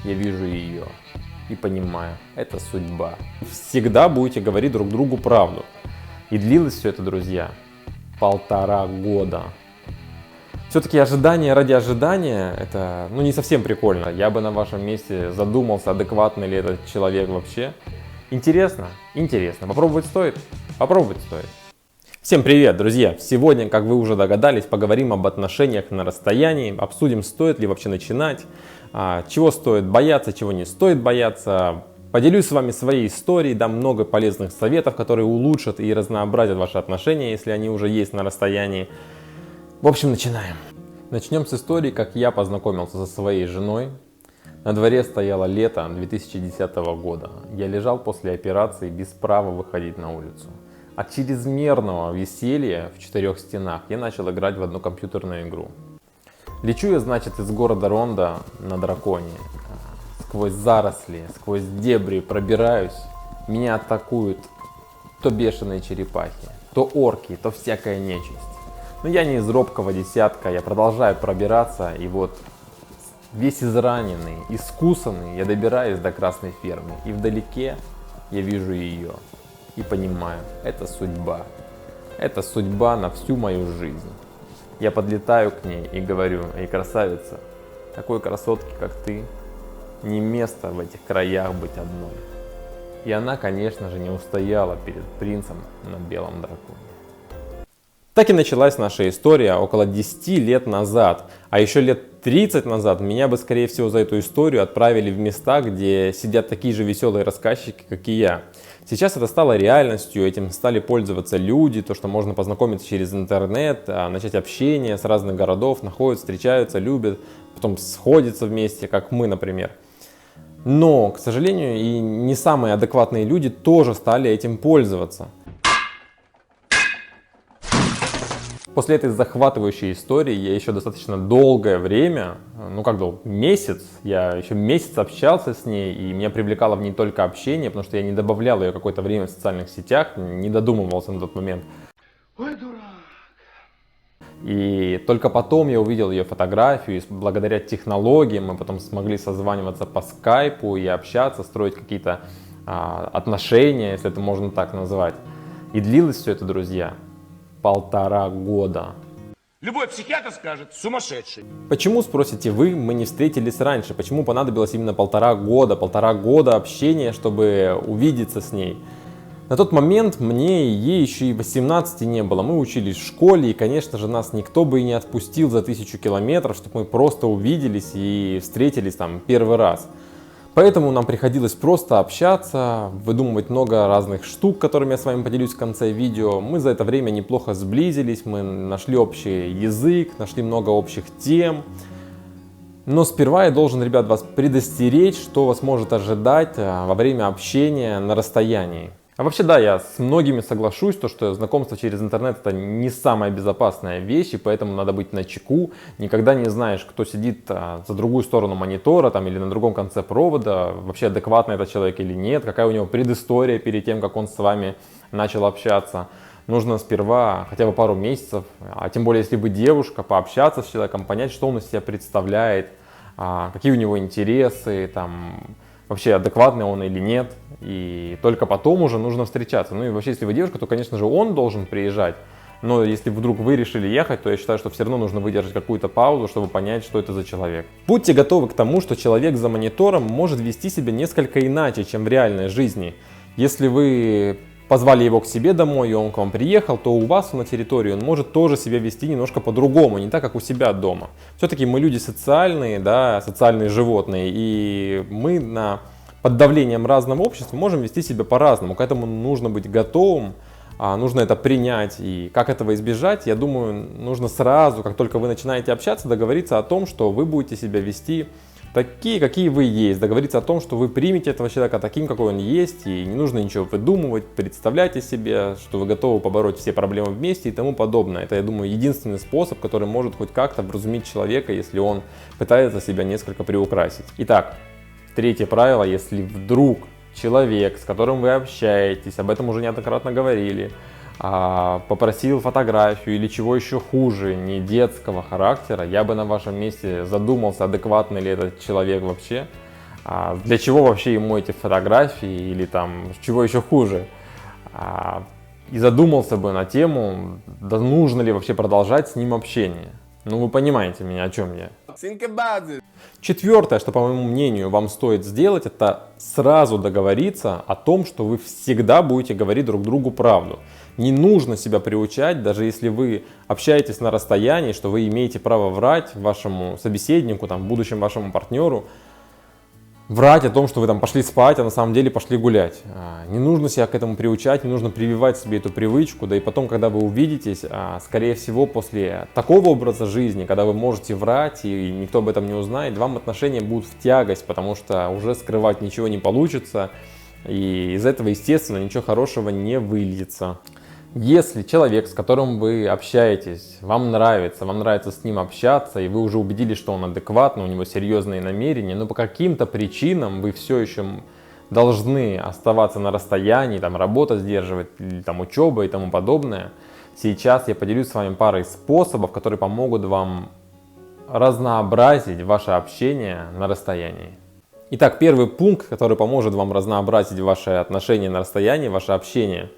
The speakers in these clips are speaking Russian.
я вижу ее и понимаю, это судьба. Всегда будете говорить друг другу правду. И длилось все это, друзья, 1,5 года. Все-таки ожидание ради ожидания, это не совсем прикольно. Я бы на вашем месте задумался, адекватный ли этот человек вообще. Интересно? Интересно. Попробовать стоит? Попробовать стоит. Всем привет, друзья! Сегодня, как вы уже догадались, поговорим об отношениях на расстоянии, обсудим, стоит ли вообще начинать, чего стоит бояться, чего не стоит бояться. Поделюсь с вами своей историей, дам много полезных советов, которые улучшат и разнообразят ваши отношения, если они уже есть на расстоянии. В общем, начинаем. Начнем с истории, как я познакомился со своей женой. На дворе стояло лето 2010 года. Я лежал после операции без права выходить на улицу. От чрезмерного веселья в 4 стенах я начал играть в одну компьютерную игру. Лечу я, значит, из города Ронда на драконе. Сквозь заросли, сквозь дебри пробираюсь. Меня атакуют то бешеные черепахи, то орки, то всякая нечисть. Но я не из робкого десятка, я продолжаю пробираться, и вот весь израненный, искусанный, я добираюсь до красной фермы. И вдалеке я вижу ее. И понимаю, это судьба. Это судьба на всю мою жизнь. Я подлетаю к ней и говорю: эй, красавица, такой красотке, как ты, не место в этих краях быть одной. И она, конечно же, не устояла перед принцем на белом драконе. Так и началась наша история около 10 лет назад. А еще лет 30 назад меня бы, скорее всего, за эту историю отправили в места, где сидят такие же веселые рассказчики, как и я. Сейчас это стало реальностью, этим стали пользоваться люди, то, что можно познакомиться через интернет, начать общение с разных городов, находят, встречаются, любят, потом сходятся вместе, как мы, например. Но, к сожалению, и не самые адекватные люди тоже стали этим пользоваться. После этой захватывающей истории я еще достаточно долгое время, месяц, я еще месяц общался с ней, и меня привлекало в ней только общение, потому что я не добавлял ее какое-то время в социальных сетях, не додумывался на тот момент. Ой, дурак! И только потом я увидел ее фотографию, и благодаря технологиям мы потом смогли созваниваться по скайпу и общаться, строить какие-то отношения, если это можно так назвать. И длилось все это, друзья, 1,5 года. Любой психиатр скажет: сумасшедший. Почему, спросите вы, мы не встретились раньше? Почему понадобилось именно 1,5 года? 1,5 года общения, чтобы увидеться с ней? На тот момент мне и ей еще и 18 не было. Мы учились в школе, и, конечно же, нас никто бы и не отпустил за 1000 километров, чтобы мы просто увиделись и встретились там первый раз. Поэтому нам приходилось просто общаться, выдумывать много разных штук, которыми я с вами поделюсь в конце видео. Мы за это время неплохо сблизились, мы нашли общий язык, нашли много общих тем. Но сперва я должен, ребят, вас предостеречь, что вас может ожидать во время общения на расстоянии. А вообще, да, я с многими соглашусь, что знакомство через интернет — это не самая безопасная вещь, и поэтому надо быть начеку. Никогда не знаешь, кто сидит за другую сторону монитора или на другом конце провода, вообще адекватный этот человек или нет, какая у него предыстория перед тем, как он с вами начал общаться. Нужно сперва хотя бы пару месяцев, а тем более, если вы девушка, пообщаться с человеком, понять, что он из себя представляет, какие у него интересы, вообще адекватный он или нет, и только потом уже нужно встречаться. Ну и вообще, если вы девушка, то, конечно же, он должен приезжать, но если вдруг вы решили ехать, то я считаю, что все равно нужно выдержать какую-то паузу, чтобы понять, что это за человек. Будьте готовы к тому, что человек за монитором может вести себя несколько иначе, чем в реальной жизни. Если вы позвали его к себе домой, и он к вам приехал, то у вас на территории он может тоже себя вести немножко по-другому, не так, как у себя дома. Все-таки мы люди социальные, социальные животные, и мы под давлением разного общества можем вести себя по-разному. К этому нужно быть готовым, нужно это принять. И как этого избежать, я думаю, нужно сразу, как только вы начинаете общаться, договориться о том, что вы будете себя вести такие, какие вы есть, договориться о том, что вы примете этого человека таким, какой он есть, и не нужно ничего выдумывать, представляйте себе, что вы готовы побороть все проблемы вместе и тому подобное. Это, я думаю, единственный способ, который может хоть как-то вразумить человека, если он пытается себя несколько приукрасить. Итак, третье правило: если вдруг человек, с которым вы общаетесь, об этом уже неоднократно говорили, попросил фотографию или чего еще хуже, не детского характера, я бы на вашем месте задумался, адекватный ли этот человек вообще. Для чего вообще ему эти фотографии или там чего еще хуже? И задумался бы на тему, да нужно ли вообще продолжать с ним общение. Ну вы понимаете меня, о чем я. Четвертое, что, по моему мнению, вам стоит сделать, это сразу договориться о том, что вы всегда будете говорить друг другу правду. Не нужно себя приучать, даже если вы общаетесь на расстоянии, что вы имеете право врать вашему собеседнику, там, будущему вашему партнеру, врать о том, что вы там пошли спать, а на самом деле пошли гулять. Не нужно себя к этому приучать, не нужно прививать себе эту привычку, да и потом, когда вы увидитесь, скорее всего, после такого образа жизни, когда вы можете врать и никто об этом не узнает, вам отношения будут в тягость, потому что уже скрывать ничего не получится, и из этого, естественно, ничего хорошего не выльется. Если человек, с которым вы общаетесь, вам нравится с ним общаться, и вы уже убедились, что он адекватный, у него серьезные намерения, но по каким-то причинам вы все еще должны оставаться на расстоянии, там, работа сдерживать, или там, учеба и тому подобное, сейчас я поделюсь с вами парой способов, которые помогут вам разнообразить ваше общение на расстоянии. Итак, первый пункт, который поможет вам разнообразить ваши отношения на расстоянии, ваше общение,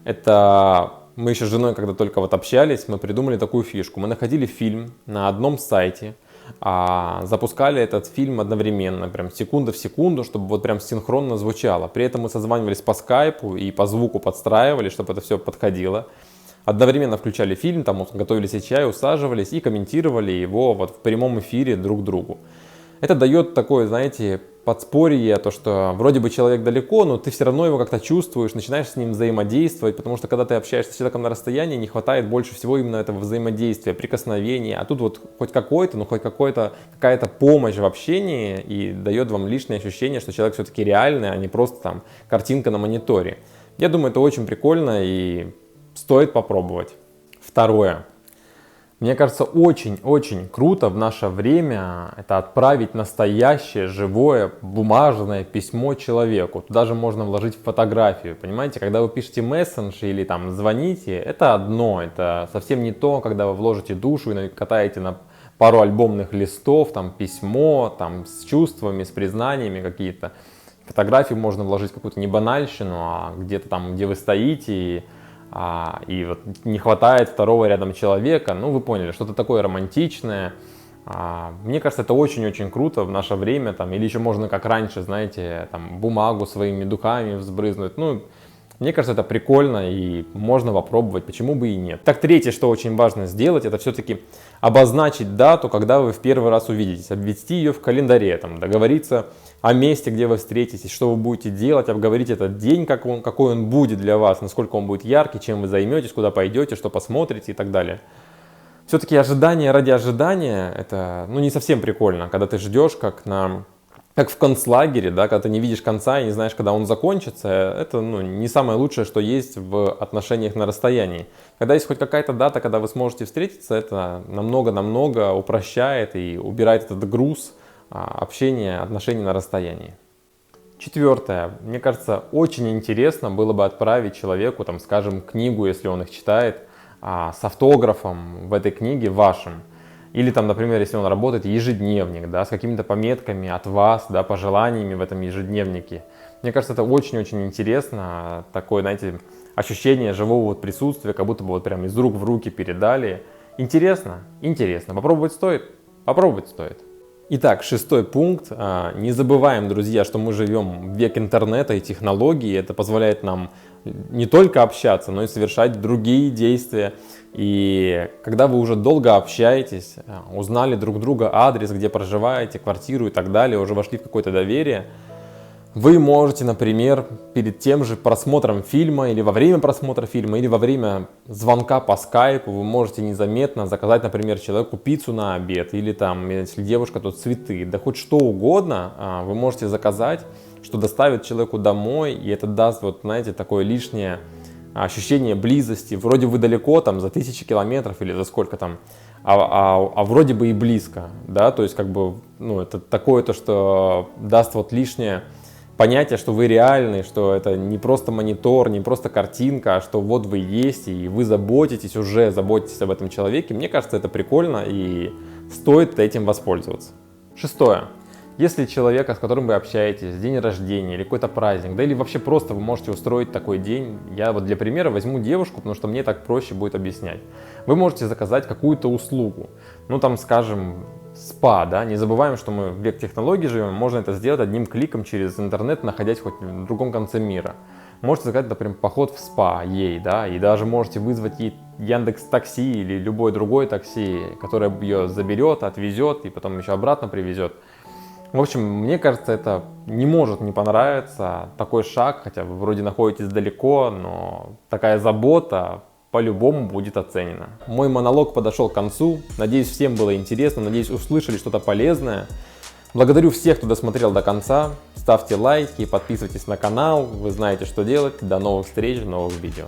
это мы еще с женой, когда только вот общались, мы придумали такую фишку. Мы находили фильм на одном сайте, запускали этот фильм одновременно, прям секунда в секунду, чтобы вот прям синхронно звучало. При этом мы созванивались по скайпу и по звуку подстраивали, чтобы это все подходило. Одновременно включали фильм, там готовили себе чай, усаживались и комментировали его вот в прямом эфире друг другу. Это дает такое, знаете, подспорье, то, что вроде бы человек далеко, но ты все равно его как-то чувствуешь, начинаешь с ним взаимодействовать, потому что когда ты общаешься с человеком на расстоянии, не хватает больше всего именно этого взаимодействия, прикосновения, а тут вот хоть какая-то помощь в общении и дает вам лишнее ощущение, что человек все-таки реальный, а не просто там картинка на мониторе. Я думаю, это очень прикольно и стоит попробовать. Второе. Мне кажется, очень-очень круто в наше время это отправить настоящее, живое, бумажное письмо человеку. Туда же можно вложить фотографию, понимаете? Когда вы пишете мессендж или там звоните, это одно, это совсем не то, когда вы вложите душу и катаете на пару альбомных листов, там письмо, там с чувствами, с признаниями какие-то. Фотографию можно вложить в какую-то не банальщину, а где-то там, где вы стоите, и вот не хватает второго рядом человека, ну вы поняли, что-то такое романтичное. Мне кажется, это очень-очень круто в наше время, там, или еще можно как раньше, знаете, там, бумагу своими духами взбрызнуть. Ну, мне кажется, это прикольно и можно попробовать, почему бы и нет. Так, третье, что очень важно сделать, это все-таки обозначить дату, когда вы в первый раз увидитесь, обвести ее в календаре, там, договориться о месте, где вы встретитесь, что вы будете делать, обговорить этот день, какой он будет для вас, насколько он будет яркий, чем вы займетесь, куда пойдете, что посмотрите и так далее. Все-таки ожидание ради ожидания, это не совсем прикольно, когда ты ждешь, как в концлагере, да, когда ты не видишь конца и не знаешь, когда он закончится, это не самое лучшее, что есть в отношениях на расстоянии. Когда есть хоть какая-то дата, когда вы сможете встретиться, это намного-намного упрощает и убирает этот груз общения, отношений на расстоянии. Четвертое. Мне кажется, очень интересно было бы отправить человеку, там, скажем, книгу, если он их читает, с автографом в этой книге вашим. Или там, например, если он работает, ежедневник, да, с какими-то пометками от вас, да, пожеланиями в этом ежедневнике. Мне кажется, это очень-очень интересно. Такое, знаете, ощущение живого вот присутствия, как будто бы вот прям из рук в руки передали. Интересно? Интересно. Попробовать стоит? Попробовать стоит. Итак, шестой пункт. Не забываем, друзья, что мы живем в век интернета и технологий. Это позволяет нам не только общаться, но и совершать другие действия. И когда вы уже долго общаетесь, узнали друг друга адрес, где проживаете, квартиру и так далее, уже вошли в какое-то доверие, вы можете, например, перед тем же просмотром фильма или во время просмотра фильма, или во время звонка по скайпу вы можете незаметно заказать, например, человеку пиццу на обед, или там, если девушка, то цветы, да хоть что угодно вы можете заказать, что доставит человеку домой, и это даст, вот, знаете, такое лишнее ощущение близости. Вроде вы далеко, там, за 1000 километров или за сколько там, а вроде бы и близко, да, то есть, как бы, это такое то, что даст вот лишнее понятие, что вы реальны, что это не просто монитор, не просто картинка, а что вот вы есть, и вы заботитесь об этом человеке. Мне кажется, это прикольно, и стоит этим воспользоваться. Шестое. Если человека, с которым вы общаетесь, день рождения или какой-то праздник, да или вообще просто вы можете устроить такой день, я вот для примера возьму девушку, потому что мне так проще будет объяснять. Вы можете заказать какую-то услугу, ну там скажем спа, да, не забываем, что мы в век технологий живем, можно это сделать одним кликом через интернет, находясь хоть в другом конце мира. Можете заказать, например, поход в спа ей, да, и даже можете вызвать ей Яндекс.Такси или любое другое такси, которое ее заберет, отвезет и потом еще обратно привезет. В общем, мне кажется, это не может не понравиться, такой шаг, хотя вы вроде находитесь далеко, но такая забота по-любому будет оценена. Мой монолог подошел к концу, надеюсь, всем было интересно, надеюсь, услышали что-то полезное. Благодарю всех, кто досмотрел до конца, ставьте лайки, подписывайтесь на канал, вы знаете, что делать. До новых встреч в новых видео.